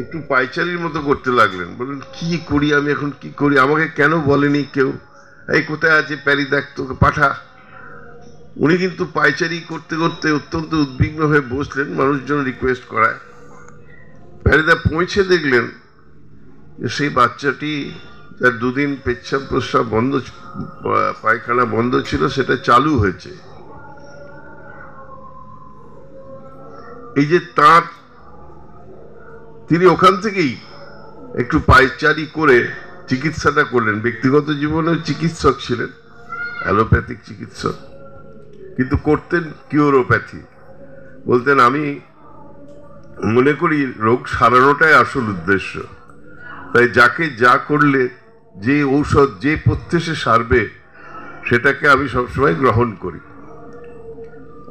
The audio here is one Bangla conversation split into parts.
একটু পায়চারির মতো করতে লাগলেন। বললেন কি করি আমি এখন, কি করি, আমাকে কেন বলেনি কেউ, এই কোথায় আছে প্যারি, দেখ তোকে পাঠা। উনি কিন্তু পায়চারি করতে করতে অত্যন্ত উদ্বিগ্ন হয়ে বসলেন, মানুষজন রিকোয়েস্ট করায়। প্যারিদা পৌঁছে দেখলেন যে সেই বাচ্চাটি যার দুদিন পেচ্ছাপ প্রস্রাব বন্ধ, পায়খানা বন্ধ ছিল, সেটা চালু হয়েছে। এই যে তার, তিনি ওখান থেকেই একটু পায়চারি করে চিকিৎসাটা করলেন। ব্যক্তিগত জীবনেও চিকিৎসক ছিলেন, অ্যালোপ্যাথিক চিকিৎসক, কিন্তু করতেন কিউরোপ্যাথি। বলতেন আমি মনে করি রোগ সারানোটাই আসল উদ্দেশ্য, তাই যাকে যা করলে যে ঔষধ যে পথ্যে সে সারবে সেটাকে আমি সবসময় গ্রহণ করি।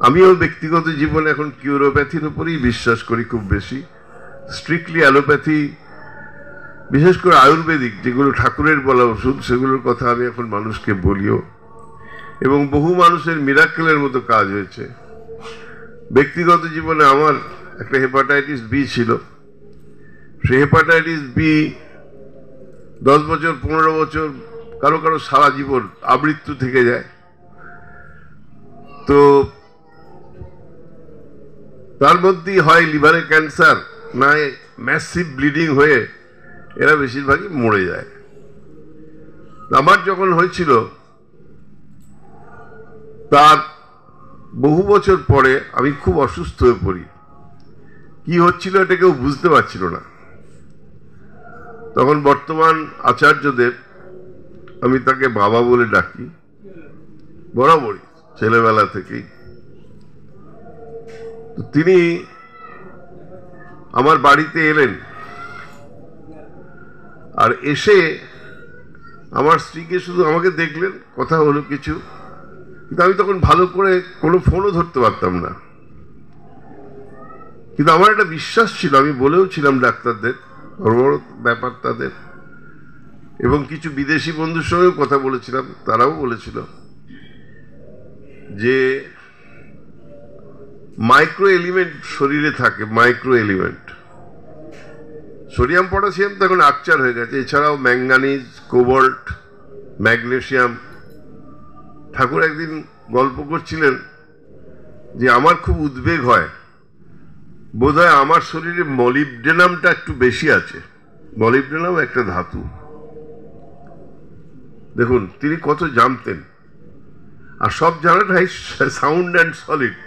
আমিও ব্যক্তিগত জীবনে এখন কিউরোপ্যাথির উপরেই বিশ্বাস করি খুব বেশি। স্ট্রিক্টলি অ্যালোপ্যাথি, বিশেষ করে আয়ুর্বেদিক যেগুলো ঠাকুরের বলা ওষুধ, সেগুলোর কথা আমি এখন মানুষকে বলিও, এবং বহু মানুষের মিরাকেলের মতো কাজ হয়েছে। ব্যক্তিগত জীবনে আমার একটা হেপাটাইটিস বি ছিল। সেই হেপাটাইটিস বি 10 বছর 15 বছর, কারো কারো সারা জীবন আমৃত্যু থেকে যায়। তো তার মধ্যেই হয় লিভারে ক্যান্সার, না ম্যাসিভ ব্লিডিং হয়ে এরা বেশিরভাগই মরে যায়। আমার যখন হয়েছিল তার বহু বছর পরে আমি খুব অসুস্থ হয়ে পড়ি। কি হচ্ছিল এটা কেউ বুঝতে পারছিল না। তখন বর্তমান আচার্যদেব, আমি তাকে বাবা বলে ডাকি বরাবরই ছেলেবেলা থেকেই, তিনি আমার বাড়িতে এলেন। আর এসে আমার স্ত্রীকে, শুধু আমাকে দেখলেন, কথা হলো কিছু, কিন্তু আমি তখন ভালো করে কোনো ফোনও ধরতে পারতাম না। কিন্তু আমার একটা বিশ্বাস ছিল, আমি বলেও ছিলাম ডাক্তারদের, বড় বড় ব্যাপার তাদের, এবং কিছু বিদেশি বন্ধুর সঙ্গেও কথা বলেছিলাম, তারাও বলেছিল যে মাইক্রো এলিমেন্ট শরীরে থাকে, মাইক্রো এলিমেন্ট। সোডিয়াম পটাশিয়াম তো এখন আকচার হয়ে গেছে, এছাড়াও ম্যাঙ্গানিজ, কোবাল্ট, ম্যাগনেসিয়াম। ঠাকুর একদিন গল্প করছিলেন যে আমার খুব উদ্বেগ হয়, বোধহয় আমার শরীরে মলিবডেনামটা একটু বেশি আছে। মলিবডেনাম একটা ধাতু। দেখুন তিনি কত জানতেন, আর সব জানাটাই সাউন্ড অ্যান্ড সলিড।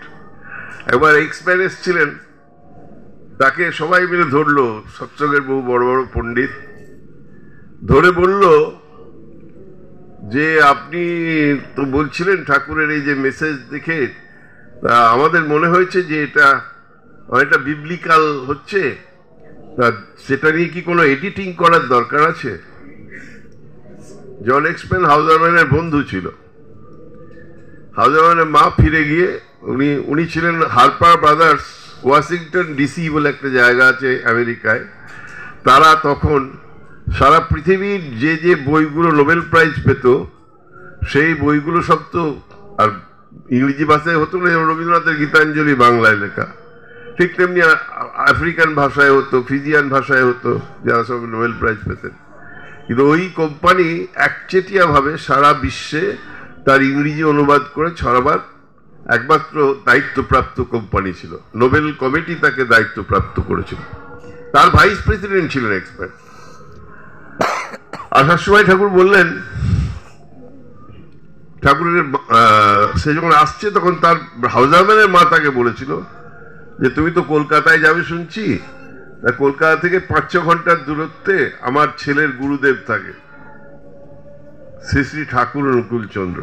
একবার এক্সম্যান এসছিলেন, তাকে সবাই মিলে ধরলো, সৎসঙ্গের বহু বড় বড় পণ্ডিত ধরে বলল যে আপনি তো বলছিলেন ঠাকুরের এই যে মেসেজ দেখে আমাদের মনে হয়েছে যে এটা অনেকটা বিবলিক্যাল হচ্ছে, সেটা নিয়ে কি কোনো এডিটিং করার দরকার আছে? জন এক্সম্যান হাউজারম্যানের বন্ধু ছিল। হাউজারম্যানের মা ফিরে গিয়ে, উনি ছিলেন হারপার ব্রাদার্স, ওয়াশিংটন ডিসি বলে একটা জায়গা আছে আমেরিকায়। তারা তখন সারা পৃথিবীর যে যে বইগুলো নোবেল প্রাইজ পেত, সেই বইগুলো সব তো আর ইংরেজি ভাষায় হতো না, যেমন রবীন্দ্রনাথের গীতাঞ্জলি বাংলায় লেখা, ঠিক তেমনি আফ্রিকান ভাষায় হতো, ফিজিয়ান ভাষায় হতো, যারা সব নোবেল প্রাইজ পেতেন। কিন্তু ওই কোম্পানি একচেটিয়া ভাবে সারা বিশ্বে তার ইংরেজি অনুবাদ করে ছড়াবার একমাত্র দায়িত্বপ্রাপ্ত কোম্পানি ছিল। নোবেল কমিটি তাকে দায়িত্বপ্রাপ্ত করেছিল। তার ভাইস প্রেসিডেন্ট ছিলেন এক্সপার্ট। আসার সময় ঠাকুর বললেন, ঠাকুরের সে যখন আসছে তখন তার হাউজারম্যানের মা তাকে বলেছিল যে তুমি তো কলকাতায় যাবে শুনছি, কলকাতা থেকে 5-6 ঘন্টার দূরত্বে আমার ছেলের গুরুদেব থাকে, শ্রী শ্রী ঠাকুর অনুকূল চন্দ্র,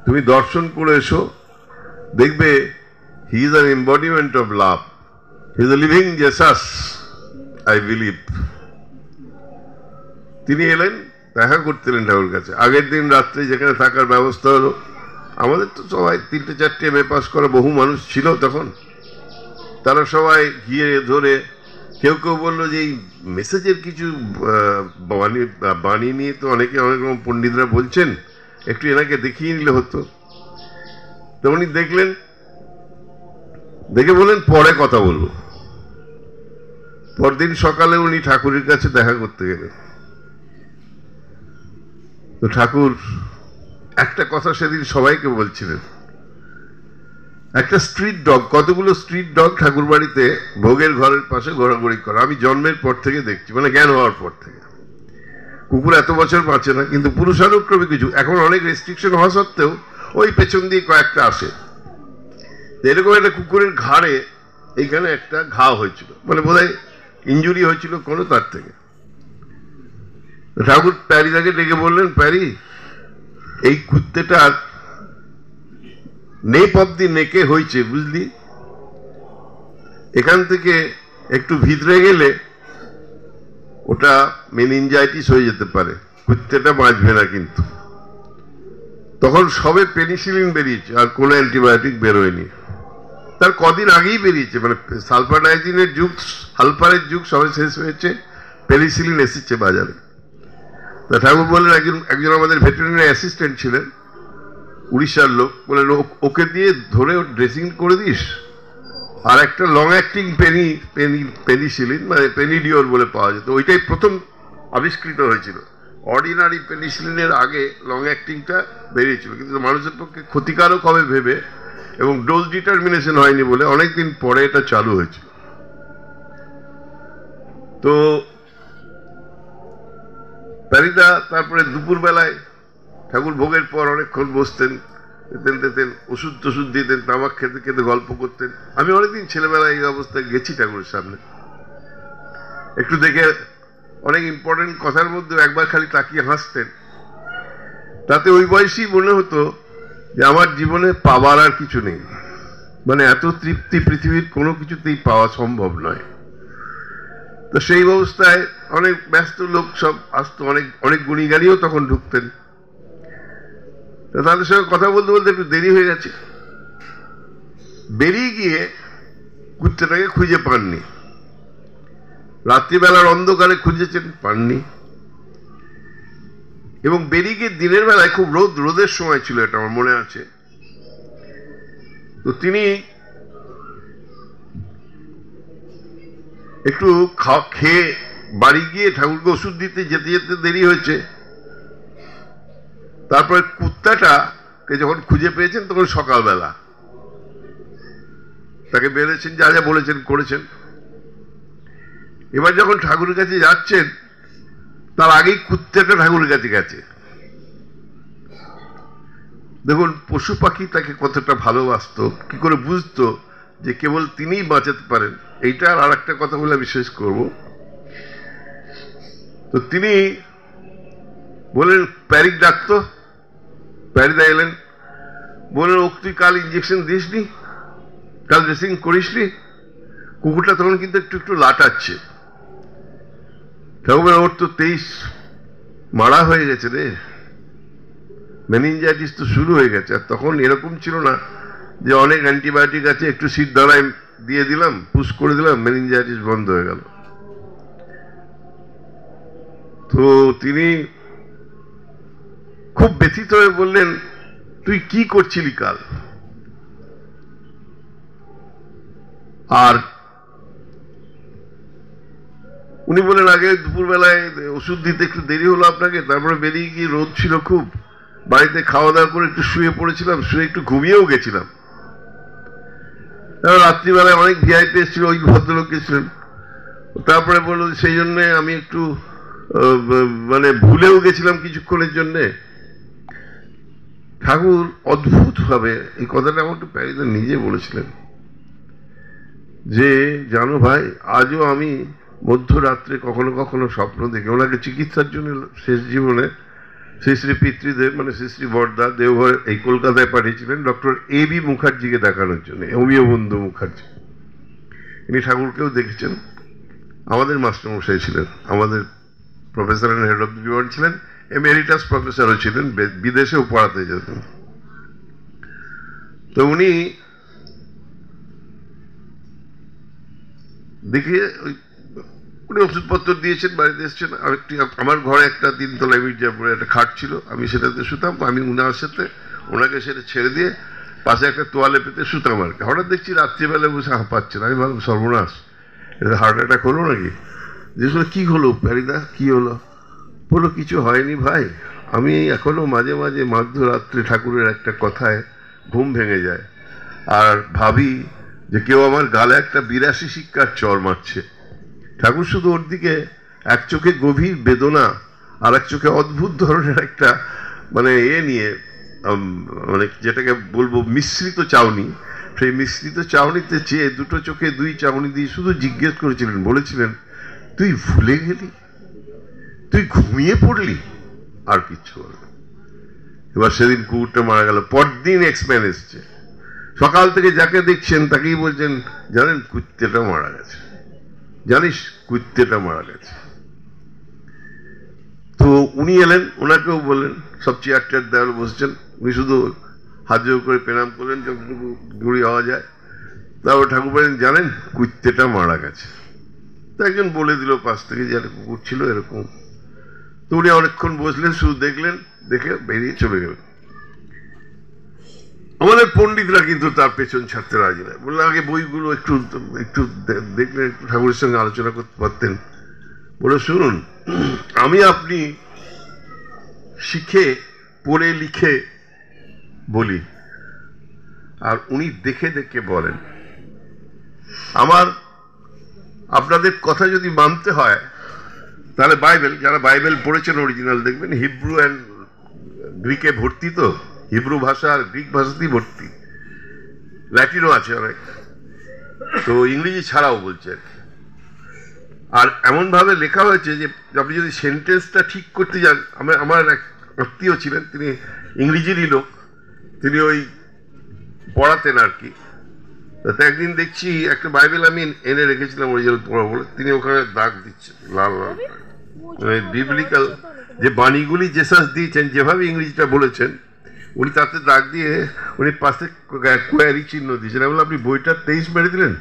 তুমি দর্শন করে এসো, দেখবে he is an embodiment of love, he is a living Jesus, I believe. তিনি এলেন, দেখা করতে এলেন ঠাকুর কাছে। আগের দিন রাত্রে যেখানে থাকার ব্যবস্থা হলো, আমাদের তো সবাই 3টে-4টে MA পাস করা বহু মানুষ ছিল তখন, তারা সবাই গিয়ে ধরে, কেউ কেউ বললো যে এই মেসেজের কিছু বাণী নিয়ে তো অনেকে অনেক রকম পণ্ডিতরা বলছেন, একটু এনাকে দেখিয়ে নিলে হতো। তো উনি দেখলেন, দেখে বললেন পরে কথা বলবো। পরদিন সকালে উনি ঠাকুরের কাছে দেখা করতে গেলেন। তো ঠাকুর একটা কথা সেদিন সবাইকে বলছিলেন, একটা স্ট্রিট ডগ, কতগুলো স্ট্রিট ডগ ঠাকুর বাড়িতে ভোগের ঘরের পাশে ঘোরাঘুরি করে, আমি জন্মের পর থেকে দেখছি, মানে জ্ঞান হওয়ার পর থেকে। কুকুর এত বছর বাঁচে না, কিন্তু পুরুষানুক্রমে কিছু, এখন অনেক রেস্ট্রিকশন হওয়া সত্ত্বেও ওই পেছন দিয়ে কয়েকটা আসে। এরকম একটা কুকুরের ঘাড়ে এইখানে একটা ঘা হয়েছিল, মানে বোধহয় ইঞ্জুরি হয়েছিল কোনো, তার থেকে ঠাকুর প্যারিদাকে ডেকে বললেন, প্যারি, এই কুত্তেটার নেপ অব্দি নেকে হয়েছে, বুঝলি, এখান থেকে একটু ভিতরে গেলে ওটা মেনিনজাইটিস হয়ে যেতে পারে, কুত্তেটা বাঁচবে না। কিন্তু তখন সবে পেনিসিলিন বেরিয়েছে, আর কোনো অ্যান্টিবায়োটিক বেরোয়নি। তার কদিন আগেই বেরিয়েছে, মানে সালফাডাইজিনের যুগ, সালফারের যুগ সবে শেষ হয়েছে, পেনিসিলিন এসেছে বাজারে। তা ঠাকুর বললেন, একজন আমাদের ভেটেরিনারি অ্যাসিস্ট্যান্ট ছিলেন, উড়িষ্যার লোক, বললেন ওকে দিয়ে ধরে ড্রেসিং করে দিস, আর একটা লং অ্যাক্টিং পেনিসিলিন মানে পেনিডিওর বলে পাওয়া যেত, ওইটাই প্রথম আবিষ্কৃত হয়েছিল। অর্ডিনারি পেনিসিলিনের আগে লং অ্যাক্টিংটা বেরিয়েছিল, কিন্তু মানুষের পক্ষে ক্ষতিকারক হবে ভেবে এবং ডোজ ডিটারমিনেশন হয়নি বলে অনেকদিন পরে এটা চালু হয়েছিল। তো প্যারিদা তারপরে দুপুর বেলায় ঠাকুর ভোগের পর অনেকক্ষণ বসতেন, তেতেন ওষুধ টষুধ দিতেন, তামাক খেতে খেতে গল্প করতেন। আমি অনেকদিন ছেলেবেলায় এই অবস্থায় গেছি ঠাকুরের সামনে, একটু দেখে অনেক ইম্পর্টেন্ট কথার মধ্যে একবার খালি তাকিয়ে হাসতেন। তাতে ওই বয়সেই মনে হতো যে আমার জীবনে পাওয়ার আর কিছু নেই, মানে এত তৃপ্তি পৃথিবীর কোনো কিছুতেই পাওয়া সম্ভব নয়। তো সেই অবস্থায় অনেক ব্যস্ত লোক সব আসতো, অনেক গুণীগারিও তখন ঢুকতেন। তাদের সঙ্গে কথা বলতে বলতে একটু দেরি হয়ে গেছে, বেরিয়ে গিয়ে কুত্তাটাকে খুঁজে পাননি। রাত্রিবেলার অন্ধকারে খুঁজেছেন, পাননি। এবং বেরিয়ে গিয়ে দিনের বেলায় খুব রোদের সময় ছিল, এটা আমার মনে আছে। তো তিনি একটু খেয়ে বাড়ি গিয়ে ঠাকুরকে ওষুধ দিতে যেতে যেতে দেরি হয়েছে। তারপরে কুত্তাটাকে যখন খুঁজে পেয়েছেন তখন সকালবেলা, তাকে বেড়েছেন, যা যা বলেছেন করেছেন। এবার যখন ঠাকুরের কাছে যাচ্ছেন তার আগেই কুত্তাটা ঠাকুরের কাছে গেছে। দেখুন পশু পাখি তাকে কতটা ভালোবাসতো, কি করে বুঝতো যে কেবল তিনিই বাঁচাতে পারেন। এইটা আর একটা কথা বলে আমি শেষ করব। তো তিনি বললেন, প্যারিক ডাকতো, প্যারিদা এলেন, বললেন, ও তুই কাল ইঞ্জেকশন দিসনি, কাল ড্রেসিং করিসনি? কুকুরটা তখন কিন্তু একটু একটু লাটাচ্ছে। ঠাকুর ওর তো 23 মারা হয়ে গেছে রে, মেনিনজাইটিস তো শুরু হয়ে গেছে। আর তখন এরকম ছিল না যে অনেক অ্যান্টিবায়োটিক আছে, একটু শীত দাঁড়ায় দিয়ে দিলাম, পুশ করে দিলাম, মেনিনজাইটিস বন্ধ হয়ে গেল। তো তিনি খুব ব্যথিত হয়ে বললেন, তুই কি করছিলি কাল? আর উনি বললেন, আগে দুপুরবেলায় ওষুধ দিতে একটু দেরি হলো আপনাকে, তারপরে বেরিয়ে গিয়ে রোদ ছিল খুব, বাড়িতে খাওয়া দাওয়া করে একটু শুয়ে পড়েছিলাম, শুয়ে একটু ঘুমিয়েও গেছিলাম। রাত্রিবেলায় অনেক ভিআইপি এসেছিল, ওই ভদ্রলোক গেছিলেন। তারপরে বললো সেই জন্যে আমি একটু মানে ভুলেও গেছিলাম কিছুক্ষণের জন্যে। ঠাকুর অদ্ভুত ভাবে এই কথাটা আমার একটু প্যারিদা নিজে বলেছিলেন যে, জানো ভাই, আজও আমি মধ্যরাত্রে কখনো কখনো স্বপ্ন দেখি। ওনাকে চিকিৎসার জন্য শেষ জীবনে শ্রী শ্রী পিতৃদেব মানে শ্রী শ্রী বর্দা দেওঘর এই কলকাতায় পাঠিয়েছিলেন ডক্টর AB মুখার্জিকে দেখানোর জন্য, হোমিও বন্ধু মুখার্জি। ইনি ঠাকুরকেও দেখেছেন, আমাদের মাস্টারমশাই ছিলেন, আমাদের professor and head of the department ছিলেন, এমেরিটাস প্রফেসরও ছিলেন, বিদেশেও পড়াতে যেতেন। তো উনি দেখে উনি ওষুধপত্র দিয়েছেন, বাড়িতে এসছেন। আরেকটি আমার ঘরে একটা 3 তলায় মির্জাপুরে একটা খাট ছিল, আমি সেটাতে শুতাম। আমি উনার সাথে ওনাকে সেটা ছেড়ে দিয়ে পাশে একটা তোয়ালে পেতে শুতাম আর কি। হঠাৎ দেখছি রাত্রিবেলা বসে হাঁপাচ্ছেন। আমি ভাবলাম সর্বনাশ, এটা হার্ট অ্যাটাক হলো নাকি? জিজ্ঞেস করলো কি হলো প্যারিদা, কি হলো? বললো কিছু হয়নি ভাই, আমি এখনো মাঝে মাঝে মধ্যরাত্রে ঠাকুরের একটা কথায় ঘুম ভেঙে যায় আর ভাবি যে কেউ আমার গালে একটা 82 শিক্ষার চর মারছে। ঠাকুর শুধু ওর দিকে এক চোখে গভীর বেদনা আর এক চোখে অদ্ভুত ধরনের একটা মানে নিয়ে মানে যেটাকে বলবো মিশ্রিত চাউনি, সেই মিশ্রিত চাউনিতে চেয়ে দুটো চোখে দুই চাউনি দিয়ে শুধু জিজ্ঞেস করেছিলেন, বলেছিলেন তুই ভুলে গেলি, তুই ঘুমিয়ে পড়লি, আর কিচ্ছু বলে। এবার সেদিন কুকুরটা মারা গেল। পরদিন এক্সম্যান এসছে, সকাল থেকে যাকে দেখছেন তাকেই বলছেন জানেন কুত্তেটা মারা গেছে, জানিস কুত্তেটা মারা গেছে। তো উনি এলেন, ওনাকেও বললেন, সব চেয়ার টেয়ার দেওয়ালে বসছেন, উনি শুধু হাত জোর করে প্রণাম করলেন যতটুকু ঘুরি হওয়া যায়। তারপর ঠাকুর বলেন জানেন কুত্তেটা মারা গেছে। তো একজন বলে দিল পাশ থেকে যে একটা কুকুর ছিল এরকম। তো উনি অনেকক্ষণ বসলেন, শুধু দেখলেন, দেখে বেরিয়ে চলে গেলেন। আমাদের পণ্ডিতরা কিন্তু তার পেছন ছাড়তে রাজি নয়, বললেন আগে বইগুলো একটু একটু দেখলে একটু ঠাকুরের সঙ্গে আলোচনা করতে পারতেন। বলে শুনুন, আমি আপনি শিখে পড়ে লিখে বলি, আর উনি দেখে দেখে বলেন। আমার আপনাদের কথা যদি মানতে হয় তাহলে বাইবেল, যারা বাইবেল পড়েছেন অরিজিনাল দেখবেন হিব্রু অ্যান্ড গ্রিকে ভর্তি, তো হিব্রু ভাষা আর গ্রিক ভাষাতেই ভর্তি, ল্যাটিনও আছে অনেক, তো ইংরেজি ছাড়াও বলছে আর কি। আর এমন ভাবে লেখা হয়েছে যে আপনি যদি সেন্টেন্সটা ঠিক করতে যান, আমার এক আত্মীয় ছিলেন, তিনি ইংরেজিরই লোক, তিনি ওই পড়াতেন আর কি। তো একদিন দেখছি একটা বাইবেল আমি এনে রেখেছিলাম অরিজিনাল পড়া বলে, তিনি ওখানে দাগ দিচ্ছেন লাল লাল, বিবলিক্যাল যে বাণীগুলি জেসাস দিয়েছেন যেভাবে ইংরেজিটা বলেছেন উনি তাতে দাগ দিয়ে উনি পাশে কোয়ারি চিহ্ন দিয়েছেন। আমি বললাম আপনি বইটা 23 মেরে দিলেন?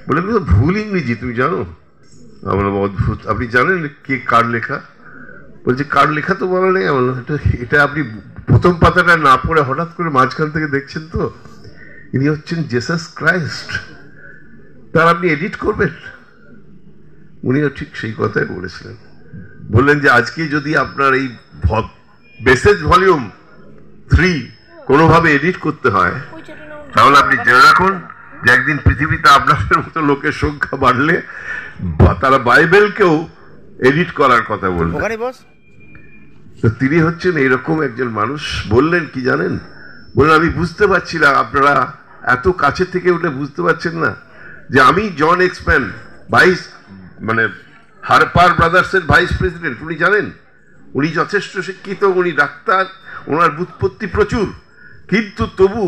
বলে ভুল ইংরেজি তুমি জানো? আমরা অদ্ভুত, আপনি জানেন কে কার লেখা? বলছে কার লেখা তো বলা নেই। আমার এটা আপনি প্রথম পাতাটা না পড়ে হঠাৎ করে মাঝখান থেকে দেখছেন, তো ইনি হচ্ছেন জেসাস ক্রাইস্ট, তার আপনি এডিট করবেন? উনিও ঠিক সেই কথাই বলেছিলেন। বললেন যে আজকে যদি আপনার এই মেসেজ ভলিউম 3 কোনোভাবে এডিট করতে হয় তাহলে আপনি জেনে রাখুন যে একদিন পৃথিবীতে আপনাদের মতো লোকের সংখ্যা বাড়লে তারা বাইবেলকেও এডিট করার কথা বলবেন। তো তিনি হচ্ছেন এইরকম একজন মানুষ। বললেন কি জানেন, বললেন আমি বুঝতে পারছি না, আপনারা এত কাছে থেকে উঠে বুঝতে পারছেন না যে আমি জন এক্সম্যান ভাইস মানে হারপার ব্রাদার্সের ভাইস প্রেসিডেন্ট। উনি জানেন উনি যথেষ্ট শিক্ষিত, উনি ডাক্তার, ওনার বুৎপত্তি প্রচুর, কিন্তু তবু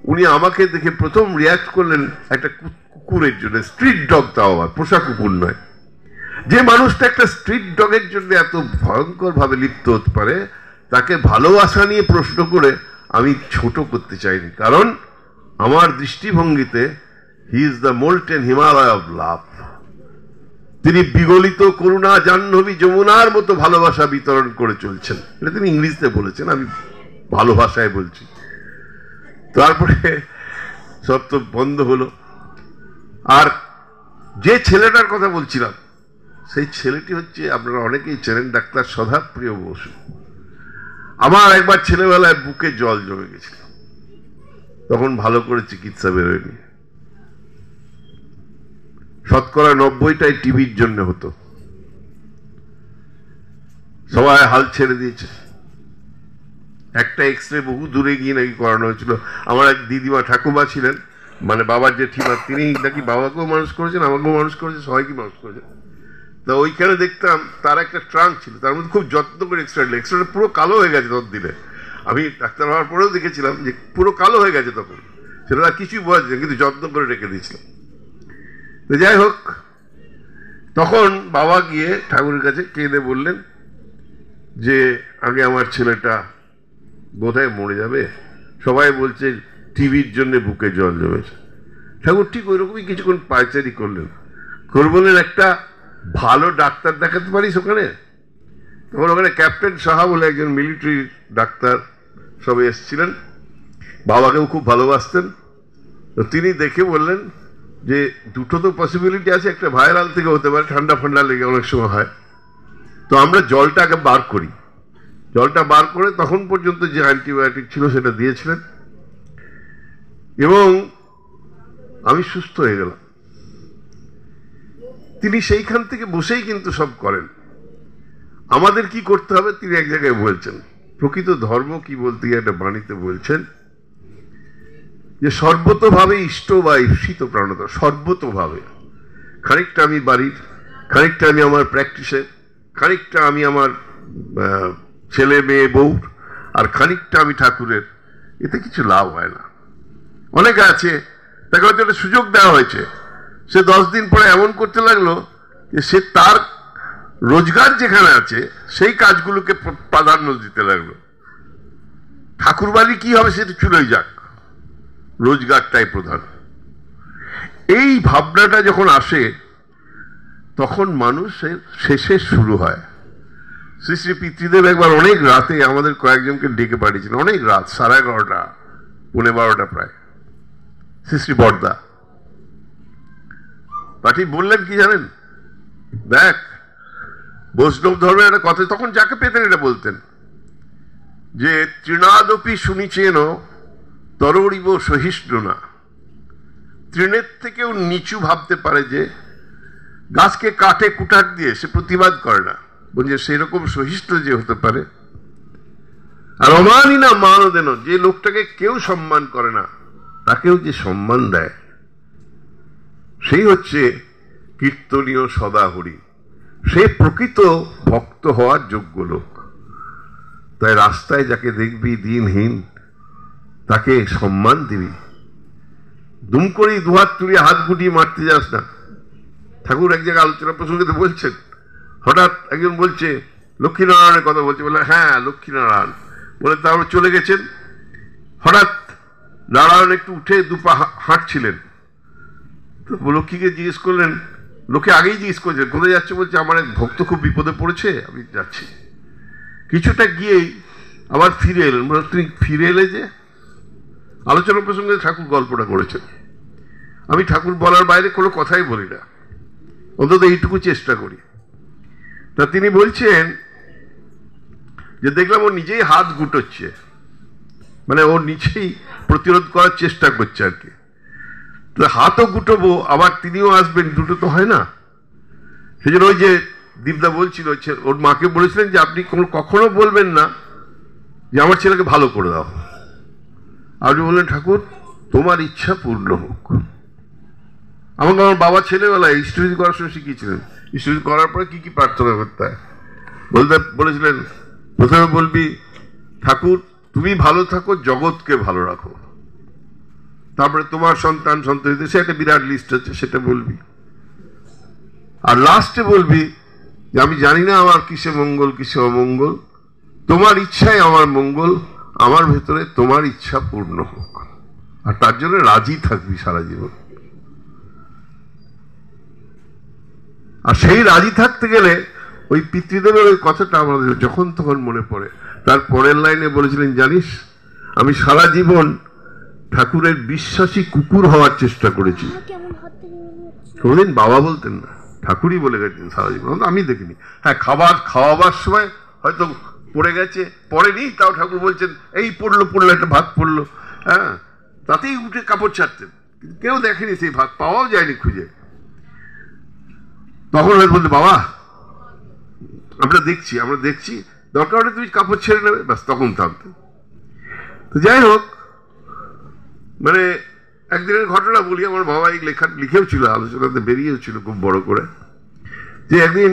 উনি আমাকে দেখে প্রথম রিয়াক্ট করলেন একটা কুকুরের জন্য, স্ট্রিট ডগ, তাও আবার পোষা কুকুর নয়। যে মানুষটা একটা স্ট্রিট ডগের জন্য এত ভয়ঙ্কর ভাবে লিপ্ত হতে পারে তাকে ভালোবাসা নিয়ে প্রশ্ন করে আমি ছোট করতে চাইনি, কারণ আমার দৃষ্টিভঙ্গিতে he is the molten Himalaya of love. তিনি বিগলিত করুণা জাহ্নবী যমুনার মতো ভালোবাসা বিতরণ করে চলছেন। এটা তিনি ইংলিশে বলেছেন, আমি ভালো ভাষায় বলছি। তারপরে সব তো বন্ধ হলো। আর যে ছেলেটার কথা বলছিলাম সেই ছেলেটি হচ্ছে, আপনারা অনেকেই চেনেন, ডাক্তার সদাপ্রিয় বসু। আমার একবার ছেলেবেলায় বুকে জল জমে গেছিল, তখন ভালো করে চিকিৎসা বেরোয়নি। শতকরা 90টাই টিভির জন্য হতো, সবাই হাল ছেড়ে দিয়েছে। একটা এক্সরে বহু দূরে গিয়ে নাকি করানো হয়েছিল। আমার এক দিদিমা ঠাকুমা ছিলেন, মানে বাবার জেঠিমা, তিনি নাকি বাবাকেও মানুষ করেছেন, আমাকেও মানুষ করেছেন, সবাইকে মানুষ করেছেন। তা ওইখানে দেখতাম তার একটা ট্রাঙ্ক ছিল, তার মধ্যে খুব যত্ন করে এক্সরেটা পুরো কালো হয়ে গেছে তত দিনে। আমি ডাক্তার হওয়ার পরেও দেখেছিলাম যে পুরো কালো হয়ে গেছে তখন, সেটা কিছুই বোঝা যায়, কিন্তু যত্ন করে রেখে দিয়েছিলাম। তো যাই হোক, তখন বাবা গিয়ে ঠাকুরের কাছে কেঁদে বললেন যে আগে আমার ছেলেটা বোধহয় মরে যাবে, সবাই বলছে টিভির জন্য বুকে জল জমেছে। ঠাকুর ঠিক ওই রকমই কিছুক্ষণ পায়চারি করলেন, বললেন একটা ভালো ডাক্তার দেখাতে পারিস ওখানে? তখন ওখানে ক্যাপ্টেন সাহা বলে একজন মিলিটারি ডাক্তার সবাই এসেছিলেন, বাবাকেও খুব ভালোবাসতেন। তো তিনি দেখে বললেন যে দুটো তো পসিবিলিটি আছে, একটা ভাইরাল থেকে হতে পারে, ঠান্ডা ফান্ডা লেগে অনেক সময় হয়। তো আমরা জলটাকে বার করি, জলটা বার করে তখন পর্যন্ত যে অ্যান্টিবায়োটিক ছিল সেটা দিয়েছিলেন এবং আমি সুস্থ হয়ে গেলাম। তিনি সেইখান থেকে বসেই কিন্তু সব করেন। আমাদের কি করতে হবে তিনি এক জায়গায় বলছেন, প্রকৃত ধর্ম কি বলতে গিয়ে একটা বাণীতে বলছেন যে সর্বতোভাবে ইষ্ট বা ঈপ্সিত প্রাণত, সর্বতোভাবে। খানিকটা আমি বাড়ির, খানিকটা আমি আমার প্র্যাকটিসের, খানিকটা আমি আমার ছেলে মেয়ে বউর, আর খানিকটা আমি ঠাকুরের। এতে কিছু লাভ হয় না। অনেকে আছে তাকে হয়তো একটা সুযোগ দেওয়া হয়েছে, সে 10 দিন পরে এমন করতে লাগলো যে সে তার রোজগার যেখানে আছে সেই কাজগুলোকে প্রাধান্য দিতে লাগলো। ঠাকুর বাড়ি কি হবে সেটা চুলোই যাক, রোজগারটাই প্রধান। এই ভাবনাটা যখন আসে তখন মানুষের শেষে শুরু হয়। শ্রী শ্রী পিতৃদেব একবার অনেক রাতে আমাদের কয়েকজনকে ডেকে পাঠিয়েছিলেন, অনেক রাত, 11:30 পৌনে 12টা প্রায়। শ্রী শ্রী বর্দা পাঠিয়ে বললেন কি জানেন, দেখ বৈষ্ণব ধর্মের একটা কথা, তখন যাকে পেতেন এটা বলতেন যে তৃণাদপি শুনিছেন তরড়িব সহিষ্ণু না। তৃণের থেকেও নিচু ভাবতে পারে যে গাছকে কাটে কুটার দিয়ে, সে প্রতিবাদ করে না, বলছে সেরকম সহিষ্ণু যে হতে পারে। আর অমানি না মান দেন, যে লোকটাকে কেউ সম্মান করে না তাকেও যে সম্মান দেয় সেই হচ্ছে কীর্তনীয় সদাহরি, সে প্রকৃত ভক্ত হওয়ার যোগ্য লোক। তাই রাস্তায় যাকে দেখবি দিনহীন তাকে সম্মান দিবি, দুম করেই দুহাত তুলে হাত গুটিয়ে মারতে যাস না। ঠাকুর এক জায়গায় আলোচনা প্রসঙ্গে বলছেন, হঠাৎ একজন বলছে লক্ষ্মীনারায়ণের কথা বলছে, বলে হ্যাঁ লক্ষ্মীনারায়ণ বলে, তারপর চলে গেছেন। হঠাৎ নারায়ণ একটু উঠে দুপা হাঁটছিলেন, তো লক্ষ্মীকে জিজ্ঞেস করলেন, লোকে আগেই জিজ্ঞেস করছেন কোথায় যাচ্ছে, বলছে আমার এক ভক্ত খুব বিপদে পড়েছে, আমি যাচ্ছি। কিছুটা গিয়েই আবার ফিরে এলেন, বলে তুমি ফিরে এলে যে? আলোচনা প্রসঙ্গে ঠাকুর গল্পটা করেছেন। আমি ঠাকুর বলার বাইরে কোনো কথাই বলি না, অন্তত এইটুকু চেষ্টা করি। তা তিনি বলছেন যে দেখলাম ও নিজেই হাত গুটোচ্ছে, মানে ও নিজেই প্রতিরোধ করার চেষ্টা করছে আর কি। তো হাতও গুটোবো আবার তিনিও আসবেন, দুটো তো হয় না। সেই জন্য ওই যে দীপদা বলছিল, ওর মাকে বলেছিলেন যে আপনি কখনো বলবেন না যে আমার ছেলেকে ভালো করে দাও। আপনি বললেন ঠাকুর তোমার ইচ্ছা পূর্ণ হোক। আমাকে আমার বাবা ছেলেবেলায় স্টুডি করার সময় শিখিয়েছিলেন, স্টুডি করার পরে কি কি প্রার্থনা করতে হয়। বলেছিলেন প্রথমে বলবি ঠাকুর তুমি ভালো থাকো, জগৎকে ভালো রাখো, তারপরে তোমার সন্তান সন্ততি, সে একটা বিরাট লিস্ট আছে, সেটা বলবি। আর লাস্টে বলবি যে আমি জানি না আমার কিসে মঙ্গল কিসে অমঙ্গল, তোমার ইচ্ছাই আমার মঙ্গল, আমার ভেতরে তোমার ইচ্ছা পূর্ণ হোক। আর তার জন্য রাজি থাকবি সারা জীবন। আর সেই রাজি থাকতে গেলে ওই পিতৃদেবের ওই কথাটা আমাদের যখন তখন মনে পড়ে। তার পরের লাইনে বলেছিলেন জানিস, আমি সারা জীবন ঠাকুরের বিশ্বাসী কুকুর হওয়ার চেষ্টা করেছি। কোনদিন বাবা বলতেন না, ঠাকুরই বলে গেছেন সারা জীবন, আমি দেখিনি। হ্যাঁ খাওয়াবার সময় হয়তো পড়ে গেছে, পড়েনি, তাও ঠাকুর বলছেন এই পড়লো একটা ভাত পড়লো, হ্যাঁ তাতেই উঠে কাপড় ছাড়তেন, কেউ দেখেনি সেই ভাত, পাওয়াও যায়নি খুঁজে। তখন হয়তো বলতে বাবা আমরা দেখছি দরকার হলে তুমি কাপড় ছেড়ে নেবে, ব্যাস তখন থামতেন। তো যাই হোক, মানে একদিনের ঘটনা বলি, আমার বাবা এই লিখেও ছিল, আলোচনাতে বেরিয়েও ছিল খুব বড় করে, যে একদিন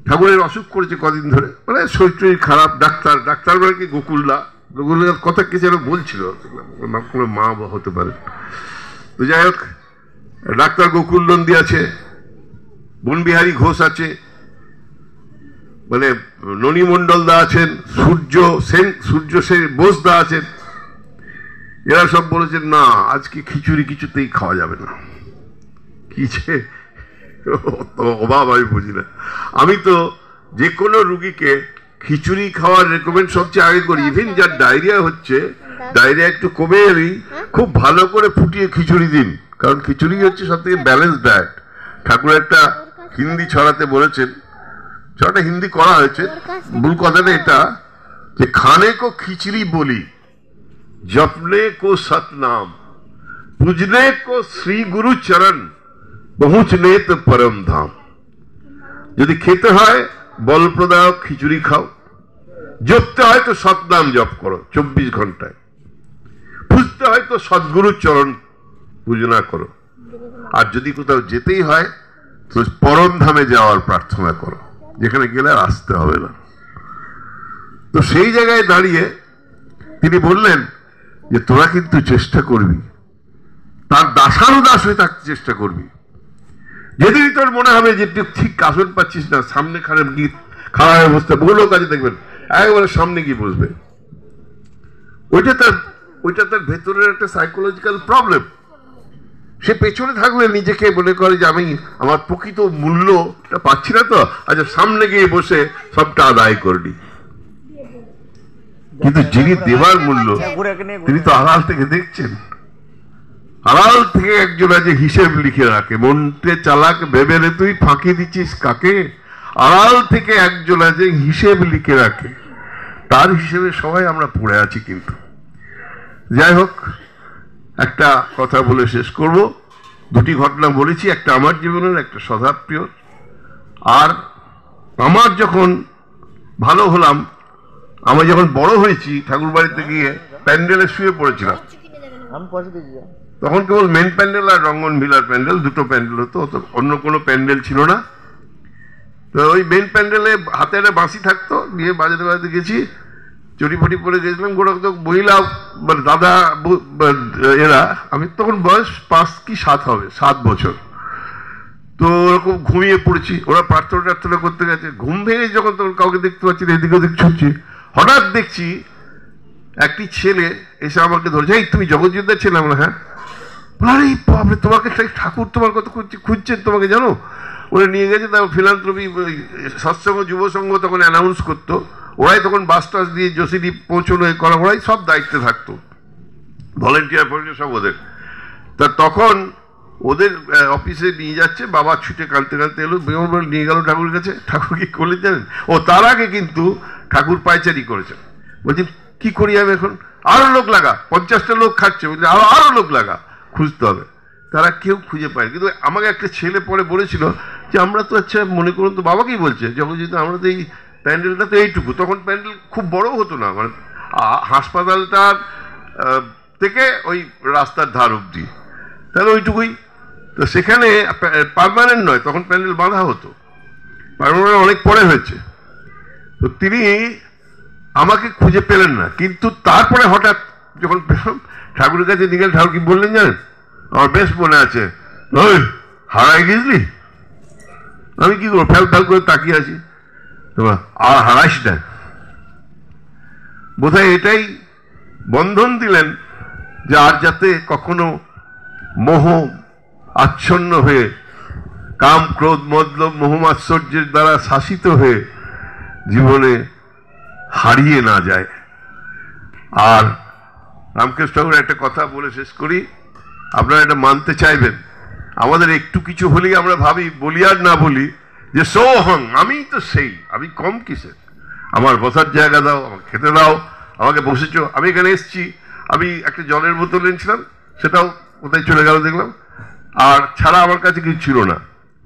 ঠাকুরের অসুখ করেছে কদিন ধরে, মানে শরীর খারাপ। ডাক্তার মানে কি গোকুলদার কথা কে যেন বলছিল, কোনো মা হতে পারে। তো যাই হোক, ডাক্তার গোকুল নন্দী আছে, বনবিহারী ঘোষ আছে, মানে ননী মন্ডল দা আছেন, সূর্য সেন বোস দা আছেন। এরা সব বলেছেন না আজকে খিচুড়ি কিছুতেই খাওয়া যাবে না। কি যে অভাব আমি বুঝি না। আমি তো যে কোনো রুগীকে খিচুড়ি খাওয়ার রেকমেন্ড সবচেয়ে আগে করি। ইভেন যার ডায়রিয়া হচ্ছে, ডায়রিয়া একটু কমে এলেই খুব ভালো করে ফুটিয়ে খিচুড়ি দিন, কারণ খিচুড়ি হচ্ছে সব থেকে ব্যালেন্স ডায়েট। ঠাকুর একটা হিন্দি ছড়াতে বলেছেন, ছড়াটা হিন্দি করা হয়েছে, ভুল কথাটা এটা যে খানে কো খিচড়ি বলি, জপনে কো সতনাম, पूजने को श्री गुरु चरण, पहुंचने तो परम धाम। यदि खेते হয় বল প্রদায়ক খিচুড়ি খাও, জপতে হয় তো সতনাম জপ করো 24 ঘন্টায়, পুজতে হয় তো সদ্গুরুর চরণ পূজনা করো, আর যদি কোথাও যেতেই হয় তো পরম ধামে যাওয়ার প্রার্থনা করো, যেখানে গেলে আর আসতে হবে না। তো সেই জায়গায় দাঁড়িয়ে তিনি বললেন যে তোরা কিন্তু চেষ্টা করবি, তার দাসানুদাস হয়ে থাকতে চেষ্টা করবি। যেদিনই তোর মনে হবে যে তুই ঠিক আসন পাচ্ছিস না, সামনে খারাপ অবস্থা, বহু লোক আছে দেখবেন একেবারে সামনে গিয়ে বসবে, ওইটা তার ভেতরের একটা সাইকোলজিক্যাল প্রবলেম। সে পেছনে থাকলে নিজেকে মনে করে যে আমি আমার প্রকৃত মূল্যটা পাচ্ছি না, তো আচ্ছা সামনে গিয়ে বসে সবটা আদায় করলি। কিন্তু যিনি দেবার মূল্য তিনি তো আড়াল থেকে দেখছেন, আড়াল থেকে একজন আছে হিসেব লিখে রাখে, মনকে চালাক ভেবে রে তুই ফাঁকি দিচ্ছিস কাকে, আড়াল থেকে একজন আছে হিসেব লিখে রাখে, তার হিসেবে সবাই আমরা পড়ে আছি। কিন্তু যাই হোক, একটা কথা বলে শেষ করব। দুটি ঘটনা বলেছি, একটা আমার জীবনের, একটা সদাপ্রিয়। আর আমার যখন ভালো হলাম, আমি যখন বড় হয়েছি, ঠাকুর বাড়িতে গিয়ে প্যান্ডেলে শুয়ে পড়েছিলাম। তখন কেবল মেন প্যান্ডেল আর রঙ্গন ভিলার প্যান্ডেল, দুটো প্যান্ডেল হতো, অন্য কোনো প্যান্ডেল ছিল না। তো ওই মেন প্যান্ডেলে হাতে একটা বাঁশি থাকতো, দিয়ে বাজাতে বাজাতে গেছি, চটিপটি পরে গেছিলাম। গোটা মহিলা মানে দাদা এরা, আমি তখন বয়স 5 কি 7 হবে, 7 বছর। তো ওরকম ঘুমিয়ে পড়েছি, ওরা প্রার্থনা টার্থনা করতে গেছে। ঘুম ভেঙে যখন তখন কাউকে দেখতে পাচ্ছি না, এদিকে ওদিক ছুটছি, হঠাৎ দেখছি একটি ছেলে এসে আমাকে ধরেছে, এই তুমি জগৎজিৎদার ছেলে? আমরা হ্যাঁ। আরে বাপরে, তোমাকে ঠাকুর তোমার কথা খুঁজছেন, তোমাকে জানো? ওরা নিয়ে গেছে, তারপর ফিলান্থ্রপি সৎসঙ্গ যুব সংঘ তখন অ্যানাউন্স করতো, ওরাই তখন বাস টাস দিয়ে জসিডি পৌঁছানো করা, ওরাই সব দায়িত্বে থাকতো, ভলেন্টিয়ার সব ওদের। তা তখন ওদের অফিসে নিয়ে যাচ্ছে, বাবা ছুটে কাঁদতে কাঁদতে এলো, নিয়ে গেল ঠাকুরের কাছে। ঠাকুর কি করলেন জানেন? ও তার আগে কিন্তু ঠাকুর পায়চারি করেছেন। বলছি কি করি আমি এখন? আরো লোক লাগা, 50টা লোক খাচ্ছে, বলছি আরো লোক লাগা, খুঁজতে হবে। তারা কেউ খুঁজে পায়। কিন্তু আমাকে একটা ছেলে পরে বলেছিল যে আমরা তো আচ্ছা মনে করুন, তো বাবাকেই বলছে যখন যেহেতু আমরা তো এই প্যান্ডেলটা তো এইটুকু, তখন প্যান্ডেল খুব বড় হতো না, মানে হাসপাতালটার থেকে ওই রাস্তার ধার অব্দি, তাহলে ওইটুকুই। তো সেখানে পার্মানেন্ট নয়, তখন প্যান্ডেল বাঁধা হতো, পার্মানেন্ট অনেক পরে হয়েছে। তো তিনি আমাকে খুঁজে পেলেন না, কিন্তু তারপরে হঠাৎ যখন পেলাম ঠাকুরের কাছে নিয়ে গেলে, ঠাকুর কি বললেন জানেন? আমার বেশ মনে আছে, ওই হারাই গেছিলি? আমি কি করবো, ফ্যাল ফ্যাল করে তাকিয়ে আছি, তোমার আর হারাইস না। বোধহয় এটাই বন্ধন দিলেন যে আর যাতে কখনো মোহ আচ্ছন্ন হয়ে, কাম ক্রোধ মতলব মোহমাশ্চর্যের দ্বারা শাসিত হয়ে জীবনে হারিয়ে না যায়। আর রামকৃষ্ণ ঠাকুর একটা কথা বলে শেষ করি, আপনারা এটা মানতে চাইবেন, আমাদের একটু কিছু হলেই আমরা ভাবি, বলি আর না বলি, যে সোহং, আমি তো সেই, আমি কম কিসের, আমার বসার জায়গা দাও, আমাকে খেতে দাও, আমাকে বসেছ, আমি এখানে এসছি। আমি একটা জলের বোতল এনেছিলাম, সেটাও কোথায় চলে গেল দেখলাম, আর ছাড়া আমার কাছে কিছু ছিল না।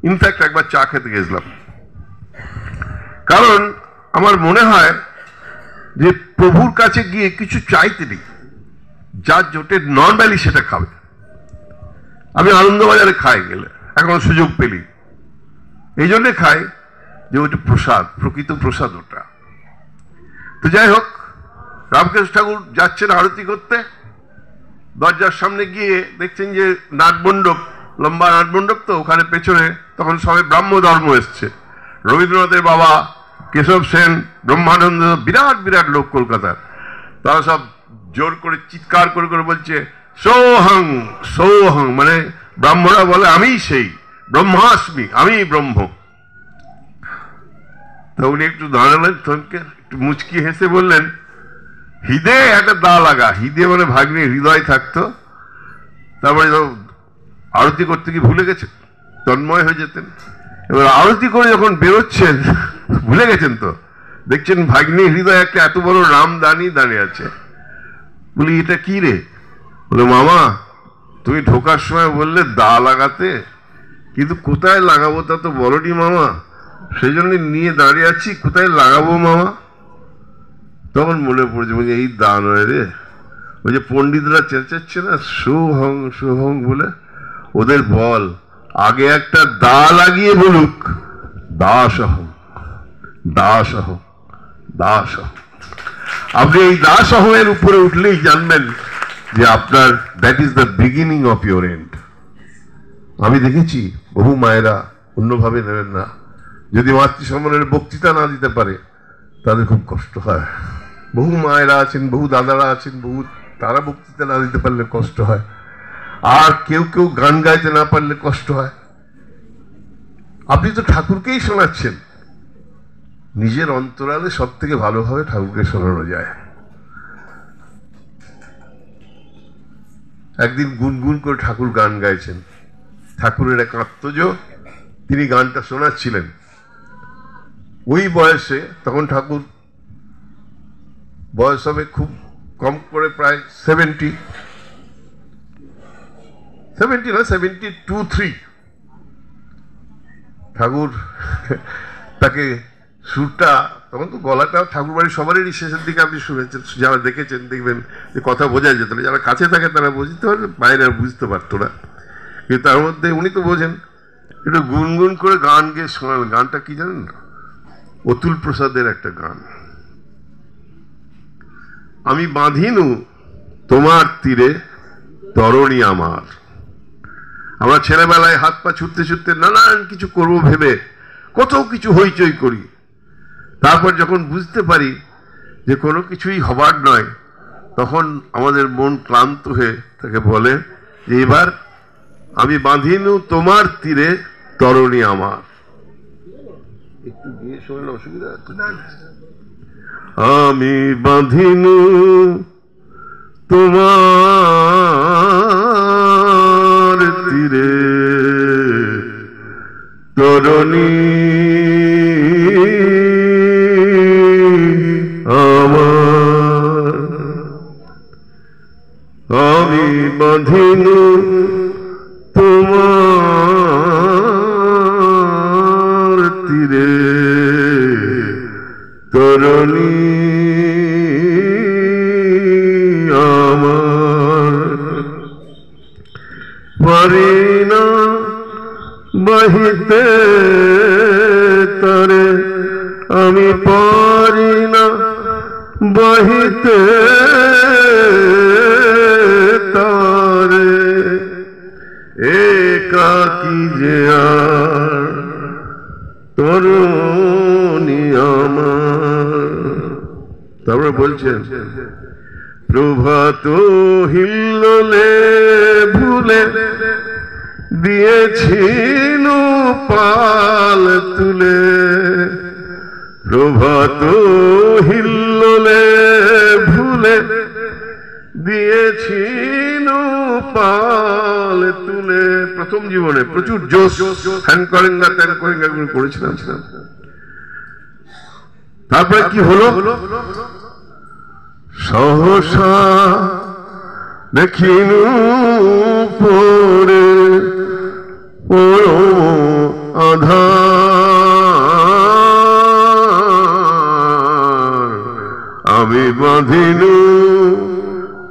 ইনফ্যাক্ট একবার চা খেতে গেছিলাম, কারণ আমার মনে হয় যে প্রভুর কাছে গিয়ে কিছু চাইতে নেই, যার জোটে নর্মালি সেটা খাবে। আমি আনন্দবাজারে খাই গেলে, এখন সুযোগ পেলি, এই জন্যে খাই যে ওইটা প্রসাদ, প্রকৃত প্রসাদ ওটা। তো যাই হোক, রামকৃষ্ণ ঠাকুর যাচ্ছেন আরতি করতে, দরজার সামনে গিয়ে দেখছেন যে নাটমণ্ডপ, লম্বা নাটমণ্ডপ, তো ওখানে পেছনে তখন সবাই ব্রাহ্ম ধর্ম এসছে, রবীন্দ্রনাথের বাবা, কেশব সেন, ব্রহ্মানন্দ, বিরাট বিরাট লোক কলকাতার, তারা সব জোর করে চিৎকার করে করে বলছে সৌহং সৌহং, মানে ব্রাহ্মণরা বলে আমি সেই ব্রহ্মাস্মি, আমি ব্রহ্ম। তো উনি একটু দাঁড়ালেন, থমকে একটু মুচকি হেসে বললেন, হৃদয়ে একটা দা লাগা, হৃদয় মানে ভাগ্নে হৃদয় থাকতো। তারপরে আরতি করতে কি ভুলে গেছেন? তন্ময় হয়ে যেতেন। এবার আরতি করে যখন বেরোচ্ছেন, ভুলে গেছেন তো, দেখছেন ভাগ্নি হৃদয় একটা এত বড় রামদানি দাঁড়িয়ে আছে। বলি এটা কি রে? বলে মামা তুমি ঢোকার সময় বললে দা লাগাতে, কিন্তু কোথায় লাগাবো তা তো বলনি মামা, সেই জন্য নিয়ে দাঁড়িয়ে আছি, কোথায় লাগাবো মামা? তখন মনে পড়ছে, বলছে এই দা নয় রে, ওই যে পণ্ডিতরা চেঁচাচ্ছে না শুভং শুভং বলে, ওদের বল আগে একটা দা লাগিয়ে বলুক দাসহং দাসহং দাসহং। আপনি এই দাসহংয়ের উপরে উঠলেই জানবেন যে আপনার that is the beginning of your and. আমি দেখেছি বহু মায়েরা অন্যভাবে নেবেন না, যদি মাতৃ সম্মানের বক্তৃতা না দিতে পারে তাদের খুব কষ্ট হয়। বহু মায়েরা আছেন, বহু দাদারা আছেন, বহু তারা বক্তৃতা না দিতে পারলে কষ্ট হয়, আর কেউ কেউ গান গাইতে না পারলে কষ্ট হয়। আপনি তো ঠাকুরকেই শোনাচ্ছেন, নিজের অন্তরালে সব থেকে ভালোভাবে ঠাকুরকে শোনানো যায়। একদিন গুনগুন করে ঠাকুর গান গাইছেন, ঠাকুরের এক আত্মজ তিনি গানটা শোনাচ্ছিলেন। ওই বয়সে, তখন ঠাকুর বয়স হবে খুব কম করে প্রায় 70 না 72-3। ঠাকুর তাকে সুরটা, তখন তো গলাটা ঠাকুর বাড়ির সবারই শেষের দিকে আপনি শুনেছেন, যারা দেখেছেন দেখবেন যে কথা বোঝা যেত না, যারা কাছে থাকে তারা বুঝতে পারে, বাইরে আর বুঝতে পারতো না। কিন্তু তার মধ্যে উনি তো বোঝেন, একটু গুনগুন করে গান গেয়ে শোনান। গানটা কি জানেন? অতুল প্রসাদের একটা গান, আমি বাঁধিনু তোমার তীরে তরণী আমার। আমরা ছেলেবেলায় হাত পা ছুটতে ছুটতে নানান কিছু করব ভেবে কত কিছু হইচই করি, তারপর যখন বুঝতে পারি যে কোনো কিছুই হবার নয়, তখন আমাদের মন ক্লান্ত হয়ে তাকে বলে যে এবার আমি বাঁধিনু তোমার তীরে তরণী আমার। একটু গিয়ে শুনলে অসুবিধা আছে? আমি বাঁধিনু তোমার তীরে তরণী আমার, আমি বাঁধিনু তোমার তীরে তরণী আমার। পারি না বাহিতে তারে, আমি পারি না বাহিতে তারে, একাকী যে আর তরুণী আমার। তারপরে বলছেন প্রভাত হিল্লোলে ভুলে দিয়েছিল পাল তুলে, প্রভাত হিল্লোলে ভুলে দিয়েছিল পাল তুলে। প্রথম জীবনে প্রচুর জোশ, হ্যান করেন না ত্যান করেন এগুলো করেছিলাম। তারপরে কি হলো? সহসা দেখিনু পরে আধার, আমি বাঁধিনু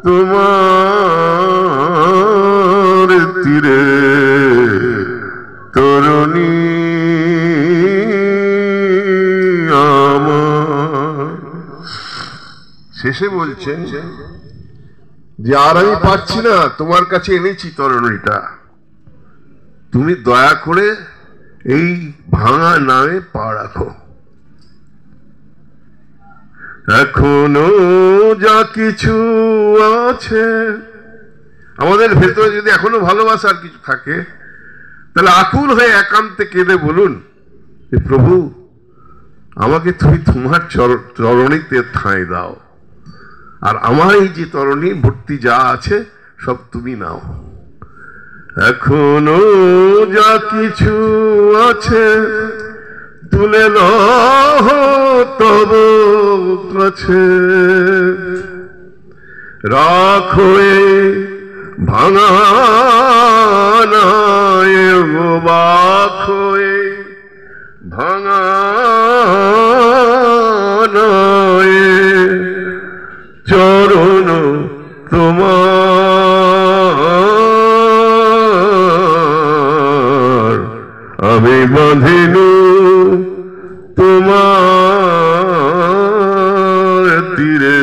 তোমার তীরে তরণী আমার। শেষে বলছেন যে আর আমি পাচ্ছি না, তোমার কাছে এনেছি তরণীটা, তুমি দয়া করে এই ভাঙা নামে পা রাখো। এখনো যা কিছু আছে আমাদের ভেতরে, যদি এখনো ভালোবাসার কিছু থাকে, তাহলে আকুল হয়ে একান্তে কেঁদে বলুন যে প্রভু আমাকে তুমি তোমার চরণীতে ঠাঁই দাও, আর আমার এই যে তরণী ভর্তি যা আছে সব তুমি নাও। এখনো যা কিছু আছে তুলে লহ তব কাছে, রাখো ভাঙা নায় গো বাখো ভাঙা নায়, চরণ তোমার আমি বাঁধিনু তোমার তীরে।